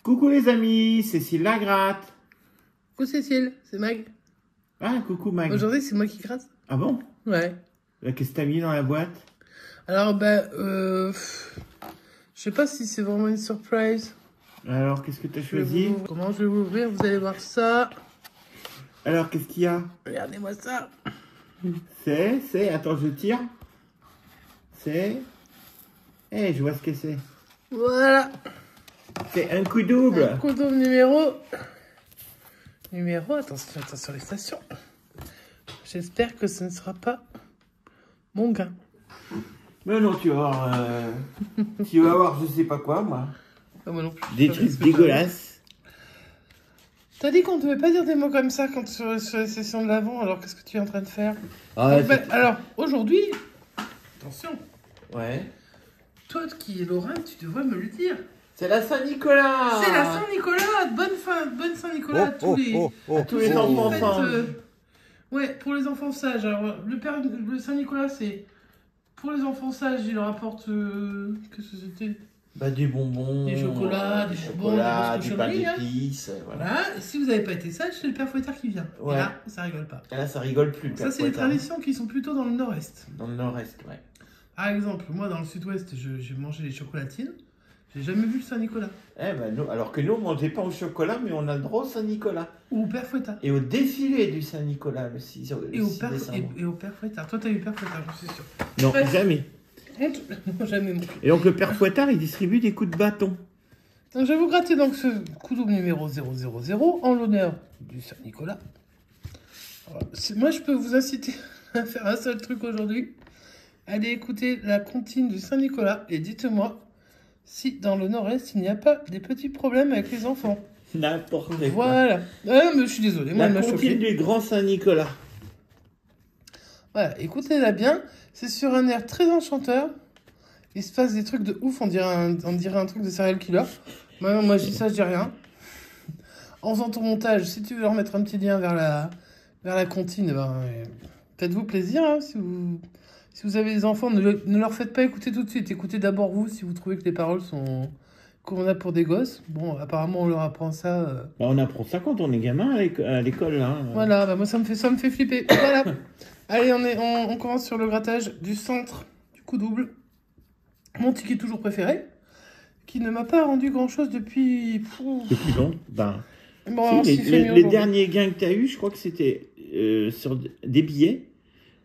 Coucou les amis, Cécile la gratte. Coucou Cécile, c'est Mag. Ah, coucou Mag. Aujourd'hui, c'est moi qui gratte. Ah bon? Ouais. Qu'est-ce que t'as mis dans la boîte? Alors, je sais pas si c'est vraiment une surprise. Alors, qu'est-ce que t'as choisi? Comment je vais vous ouvrir? Vous allez voir ça. Alors, qu'est-ce qu'il y a? Regardez-moi ça. Attends, je tire. Je vois ce que c'est. Voilà. C'est un coup double. Un coup double numéro, attention les stations. J'espère que ce ne sera pas mon gain. Mais non, tu vas voir, je sais pas quoi, moi. Ah, moi non plus. Des trucs dégueulasses. T'as dit qu'on ne devait pas dire des mots comme ça quand sur les sessions de l'avant, alors qu'est-ce que tu es en train de faire? Alors, aujourd'hui, attention. Ouais. Toi qui es Lorrain, tu devrais me le dire. C'est la Saint-Nicolas. C'est la Saint-Nicolas. Bonne Saint-Nicolas à tous les enfants sages. Ouais, pour les enfants sages. Alors, le Saint-Nicolas, c'est pour les enfants sages, il leur apporte... qu'est-ce que c'était? Des bonbons, des chocolats, des du pain d'épices, voilà. Et si vous n'avez pas été sage, c'est le père Fouettard qui vient. Ouais. Et là, ça rigole pas. Et là, ça rigole plus. Ça, c'est les traditions qui sont plutôt dans le nord-est. Dans le nord-est, ouais. Par exemple, moi, dans le sud-ouest, j'ai mangé les chocolatines. J'ai jamais vu le Saint-Nicolas. Alors que nous, on ne mangeait pas au chocolat, mais on a le droit au Saint-Nicolas. Ou au père Fouettard. Et au défilé du Saint-Nicolas, le 6 décembre. Et au père Fouettard. Toi, t'as eu père Fouettard, je suis sûr. Non, jamais. Non, jamais. Et donc, le père Fouettard, il distribue des coups de bâton. Donc, je vais vous gratter donc ce coup double numéro 000 en l'honneur du Saint-Nicolas. Moi, je peux vous inciter à faire un seul truc aujourd'hui. Allez écouter la comptine du Saint-Nicolas et dites-moi si dans le nord-est, il n'y a pas des petits problèmes avec les enfants. N'importe quoi. Voilà. Ah, mais je suis désolée, moi, la comptine du grand Saint-Nicolas. Voilà, écoutez-la bien. C'est sur un air très enchanteur. Il se passe des trucs de ouf, on dirait un truc de serial killer. Moi je dis ça, je dis rien. En faisant ton montage, si tu veux leur mettre un petit lien vers la comptine, faites-vous plaisir. Hein, si vous avez des enfants, ne leur faites pas écouter tout de suite. Écoutez d'abord vous, si vous trouvez que les paroles sont convenables pour des gosses. Bon, apparemment, on leur apprend ça. On apprend ça quand on est gamin à l'école. Hein. Voilà, moi ça me fait flipper. Voilà. Allez, on commence sur le grattage du centre du coup double. Mon ticket toujours préféré, qui ne m'a pas rendu grand-chose depuis... Depuis long. Les derniers gains que tu as eu, je crois que c'était sur des billets.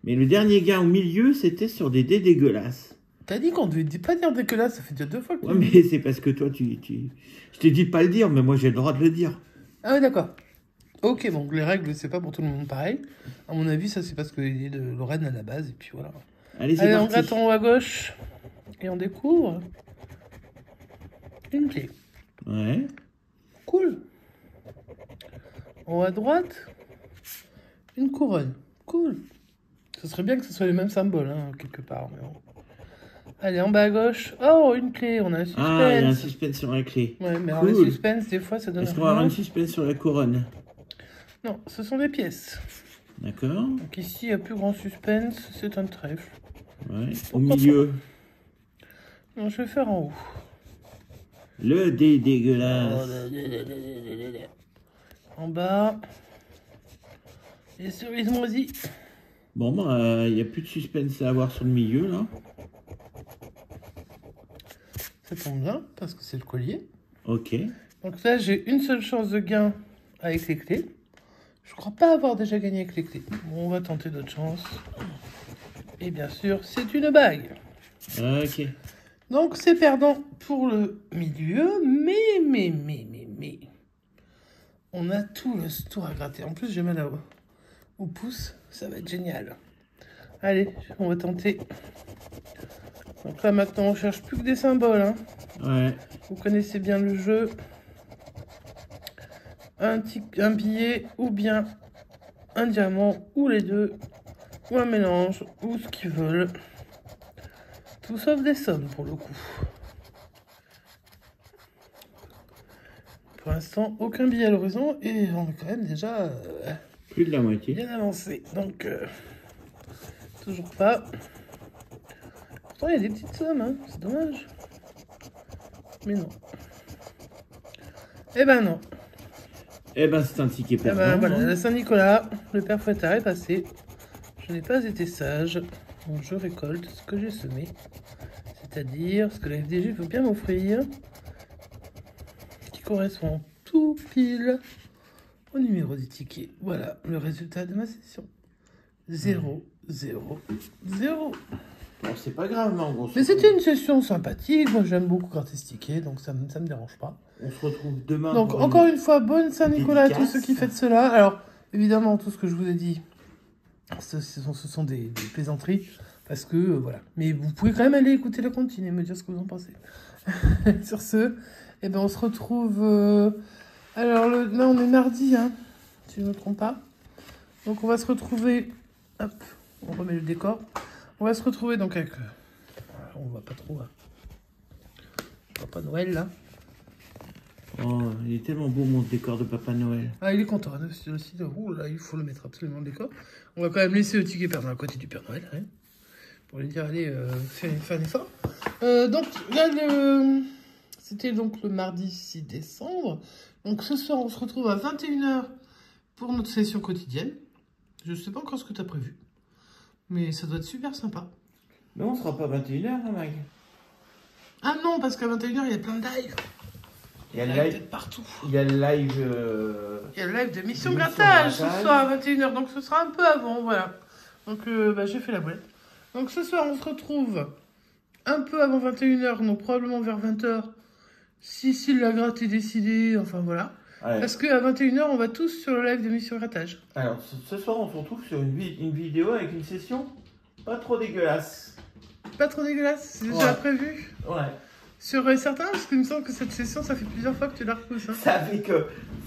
Mais le dernier gain au milieu, c'était sur des dés dégueulasses. T'as dit qu'on devait pas dire dégueulasse, ça fait déjà 2 fois que tu dis. Mais c'est parce que toi, je t'ai dit de pas le dire, mais moi j'ai le droit de le dire. Ah oui, d'accord. Ok, bon, les règles, c'est pas pour tout le monde pareil. À mon avis, ça c'est parce qu'il est de Lorraine à la base, et puis voilà. Allez, on gratte en haut à gauche, et on découvre une clé. Ouais. Cool. En haut à droite, une couronne. Cool. Ce serait bien que ce soit les mêmes symboles, hein, quelque part. Mais bon. Allez, en bas à gauche. Oh, une clé, on a un suspense. Ah, il y a un suspense sur la clé. Ouais, mais cool. alors les suspens, des fois, ça donne... Est-ce qu'on va avoir un suspense sur la couronne? Non, ce sont des pièces. D'accord. Donc ici, il n'y a plus grand suspense, c'est un trèfle. Ouais. Au milieu. Non, je vais faire en haut. Le dé dégueulasse. En bas. Les cerises moisies. Bon, il n'y a plus de suspense à avoir sur le milieu, là. Ça tombe bien, parce que c'est le collier. Ok. Donc là, j'ai une seule chance de gain avec les clés. Je crois pas avoir déjà gagné avec les clés. Bon, on va tenter d'autres chances. Et bien sûr, c'est une bague. Ok. Donc, c'est perdant pour le milieu, mais... On a tout le tour à gratter. En plus, j'ai mal au pouce. Ça va être génial. Allez, on va tenter. Donc là, maintenant, on cherche plus que des symboles. Hein. Ouais. Vous connaissez bien le jeu. Un billet, ou bien un diamant, ou les deux. Ou un mélange, ou ce qu'ils veulent. Tout sauf des sommes, pour le coup. Pour l'instant, aucun billet à l'horizon. Et on est quand même déjà... plus de la moitié. Bien avancé. Donc, toujours pas. Pourtant, il y a des petites sommes. Hein. C'est dommage. Mais non. Eh ben non. Eh ben, c'est un ticket Eh perdant. ben voilà, hein. la Saint-Nicolas, le père Fouettard est passé. Je n'ai pas été sage. Donc je récolte ce que j'ai semé. C'est-à-dire ce que la FDG veut bien m'offrir. Qui correspond tout pile au numéro du ticket. Voilà le résultat de ma session. 0, 0, 0. Bon, c'est pas grave, mais en gros. Mais c'était une session sympathique. Moi, j'aime beaucoup gratter ce ticket, donc ça me dérange pas. On se retrouve demain. Donc, pour encore une fois, bonne Saint-Nicolas à tous dédicace. ceux qui fêtent cela. Alors, évidemment, tout ce que je vous ai dit, ce sont des plaisanteries. Parce que, voilà. Mais vous pouvez quand même aller écouter la comptine et me dire ce que vous en pensez. Sur ce, eh ben, on se retrouve... Alors, là, on est mardi, hein, si je ne me trompe pas. Donc, on va se retrouver... Hop, on remet le décor. On va se retrouver donc avec... on va pas trop... Papa Noël, là. Oh, il est tellement beau mon décor de Papa Noël. Ah, il est content, hein, aussi. Oh, là, il faut le mettre absolument le décor. On va quand même laisser le ticket perdant à côté du Père Noël, hein, pour lui dire, allez, fais un effort. Donc, là, c'était donc le mardi 6 décembre. Donc, ce soir, on se retrouve à 21h pour notre session quotidienne. Je sais pas encore ce que tu as prévu. Mais ça doit être super sympa. Mais on sera pas 21h, hein, Mag. Ah non, parce qu'à 21h, il y a plein de lives. Il y a le live live peut-être partout. Il y a le live. Il y a le live de Mission de Grattage ce Grattage. soir à 21h. Donc ce sera un peu avant, voilà. Donc j'ai fait la boîte. Donc ce soir, on se retrouve un peu avant 21h, donc probablement vers 20h. Si la gratte est décidée, enfin voilà. Ouais. Parce qu'à 21h, on va tous sur le live de Mission Grattage. Alors, ce soir, on se retrouve sur une vidéo avec une session pas trop dégueulasse. Pas trop dégueulasse, c'est déjà prévu. Ouais. Sur certains, parce qu'il me semble que cette session, ça fait plusieurs fois que tu la repousses. Hein.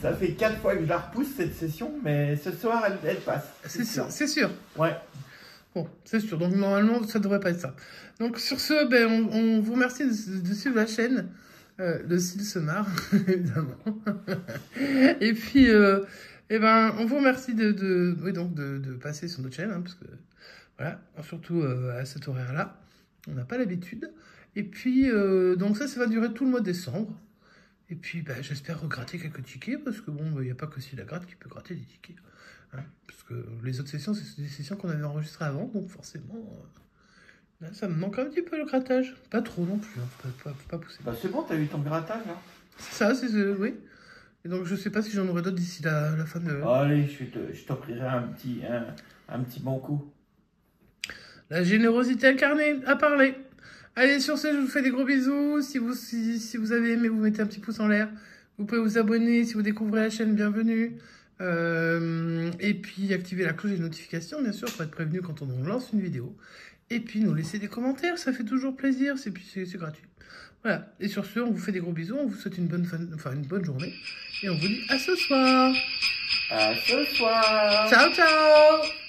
Ça fait 4 fois que je la repousse cette session, mais ce soir, elle passe. C'est sûr, c'est sûr. Ouais. Bon, c'est sûr. Donc, normalement, ça devrait pas être ça. Donc, sur ce, ben, on vous remercie de suivre la chaîne. Le Cil se marre, évidemment. Et puis, eh ben, on vous remercie de passer sur notre chaîne, hein, parce que, voilà, surtout à cet horaire-là, on n'a pas l'habitude. Et puis, donc ça va durer tout le mois de décembre. Et puis, ben, j'espère regratter quelques tickets, parce que bon, il n'y a pas que si la gratte qui peut gratter des tickets. Hein, parce que les autres sessions, c'est des sessions qu'on avait enregistrées avant, donc forcément, là, ça me manque un petit peu le grattage. Pas trop non plus, hein, faut pas pousser. Bah, c'est bon, t'as eu ton grattage, hein. C'est ça, oui. Et donc, je sais pas si j'en aurai d'autres d'ici la fin de... Allez, je t'offrirai un petit bon coup. La générosité incarnée, à parler. Allez, sur ce, je vous fais des gros bisous. Si vous avez aimé, vous mettez un petit pouce en l'air. Vous pouvez vous abonner si vous découvrez la chaîne, bienvenue. Et puis, activer la cloche des notifications, bien sûr, pour être prévenu quand on lance une vidéo. Et puis, nous laisser des commentaires, ça fait toujours plaisir. C'est gratuit. Voilà. Et sur ce, on vous fait des gros bisous. On vous souhaite une bonne journée. Et on vous dit à ce soir. À ce soir. Ciao, ciao.